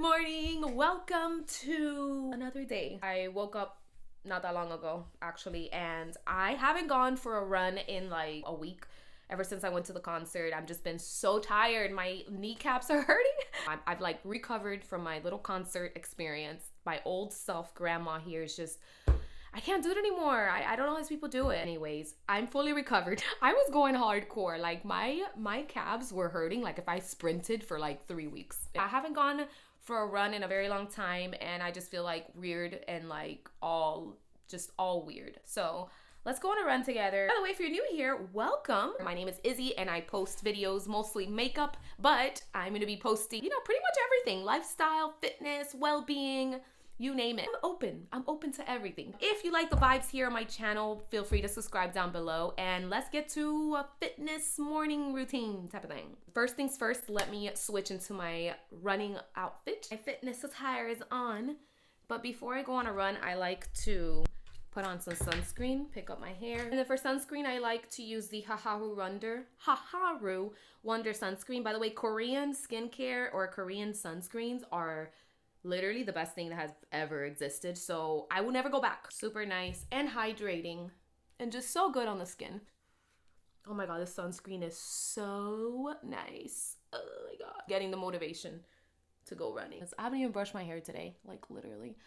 Good morning. Welcome to another day. I woke up not that long ago, actually, and I haven't gone for a run in like a week. Ever since I went to the concert, I've just been so tired. My kneecaps are hurting. I've like recovered from my little concert experience. My old self, grandma here, is just, I can't do it anymore. I don't know how these people do it. Anyways, I'm fully recovered. I was going hardcore. Like my calves were hurting like if I sprinted for like 3 weeks. I haven't gone for a run in a very long time, and I just feel like weird and like all weird. So let's go on a run together. By the way, if you're new here, welcome. My name is Izzy and I post videos, mostly makeup, but I'm gonna be posting, pretty much everything. Lifestyle, fitness, well-being, you name it. I'm open to everything. If you like the vibes here on my channel, feel free to subscribe down below, and let's get to a fitness morning routine type of thing. First things first, let me switch into my running outfit. My fitness attire is on, but before I go on a run, I like to put on some sunscreen, pick up my hair. And then for sunscreen, I like to use the Haharu Wonder sunscreen. By the way, Korean skincare or Korean sunscreens are literally the best thing that has ever existed. So I will never go back. Super nice and hydrating and just so good on the skin. Oh my God, this sunscreen is so nice. Oh my God. Getting the motivation to go running. I haven't even brushed my hair today, like literally.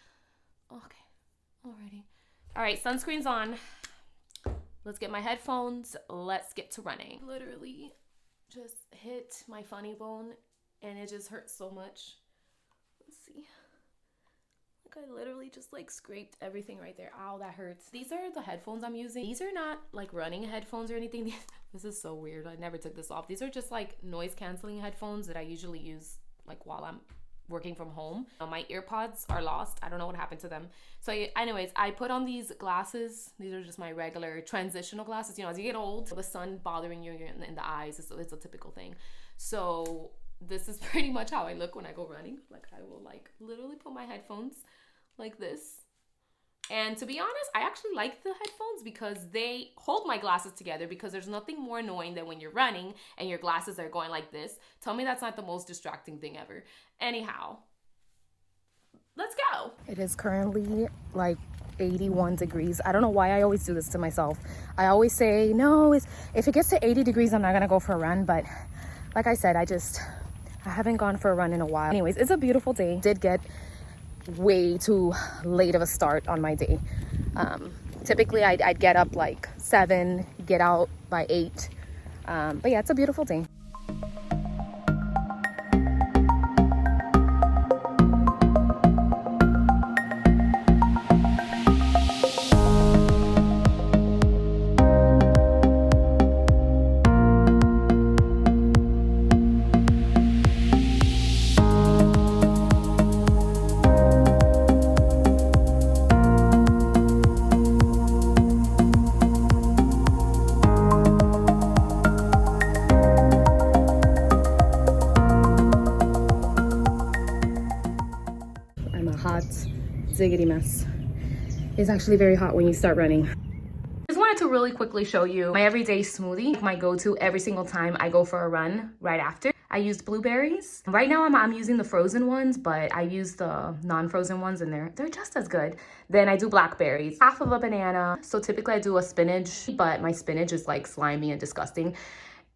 Okay, alrighty. All right, sunscreen's on. Let's get my headphones. Let's get to running. Literally just hit my funny bone and it just hurts so much. Let's see. Like I literally just like scraped everything right there. Ow, that hurts. These are the headphones I'm using. These are not like running headphones or anything. This is so weird. I never took this off. These are just like noise canceling headphones that I usually use like while I'm working from home. My earpods are lost. I don't know what happened to them. So anyways, I put on these glasses. These are just my regular transitional glasses. As you get old, the sun bothering you in the eyes it's a typical thing. So this is pretty much how I look when I go running. Like I will like literally put my headphones like this. And to be honest, I actually like the headphones because they hold my glasses together, because there's nothing more annoying than when you're running and your glasses are going like this. Tell me that's not the most distracting thing ever. Anyhow, let's go. It is currently like 81 degrees. I don't know why I always do this to myself. I always say, no, if it gets to 80 degrees, I'm not gonna go for a run. But like I said, I haven't gone for a run in a while. Anyways, it's a beautiful day. Did get way too late of a start on my day. Typically I'd get up like 7, get out by 8. But yeah, it's a beautiful day. Ziggity mess. It's actually very hot when you start running. Just wanted to really quickly show you my everyday smoothie, my go-to every single time I go for a run right after. I used blueberries. Right now I'm using the frozen ones, but I use the non-frozen ones and they're just as good. Then I do blackberries, half of a banana. So typically I do a spinach, but my spinach is like slimy and disgusting.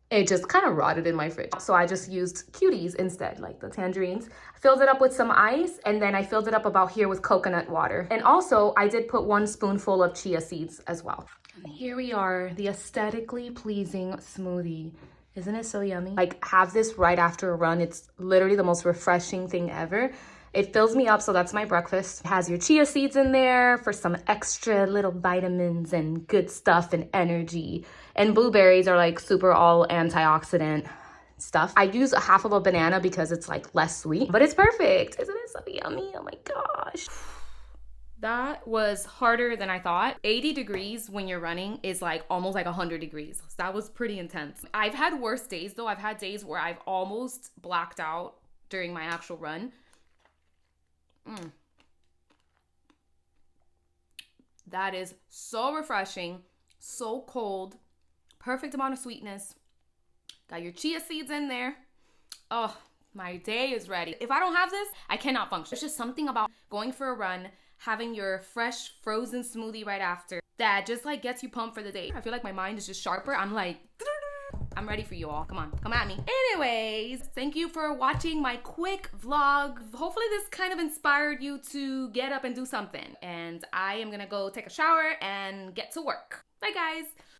It just kind of rotted in my fridge. So I just used cuties instead, like the tangerines. Filled it up with some ice, and then I filled it up about here with coconut water. And also I did put 1 spoonful of chia seeds as well. And here we are, the aesthetically pleasing smoothie. Isn't it so yummy? Like, have this right after a run. It's literally the most refreshing thing ever. It fills me up, so that's my breakfast. It has your chia seeds in there for some extra little vitamins and good stuff and energy. And blueberries are like super all antioxidant stuff. I use a half of a banana because it's like less sweet, but it's perfect. Isn't it so yummy? Oh my gosh. That was harder than I thought. 80 degrees when you're running is like almost like 100 degrees. So that was pretty intense. I've had worse days though. I've had days where I've almost blacked out during my actual run. That is so refreshing, so cold, perfect amount of sweetness. Got your chia seeds in there. Oh, My day is ready. If I don't have this, I cannot function. There's just something about going for a run, having your fresh frozen smoothie right after that just like gets you pumped for the day. I feel like my mind is just sharper. I'm like, I'm ready for you all. Come on, come at me. Anyways, thank you for watching my quick vlog. Hopefully this kind of inspired you to get up and do something. And I am gonna go take a shower and get to work. Bye guys.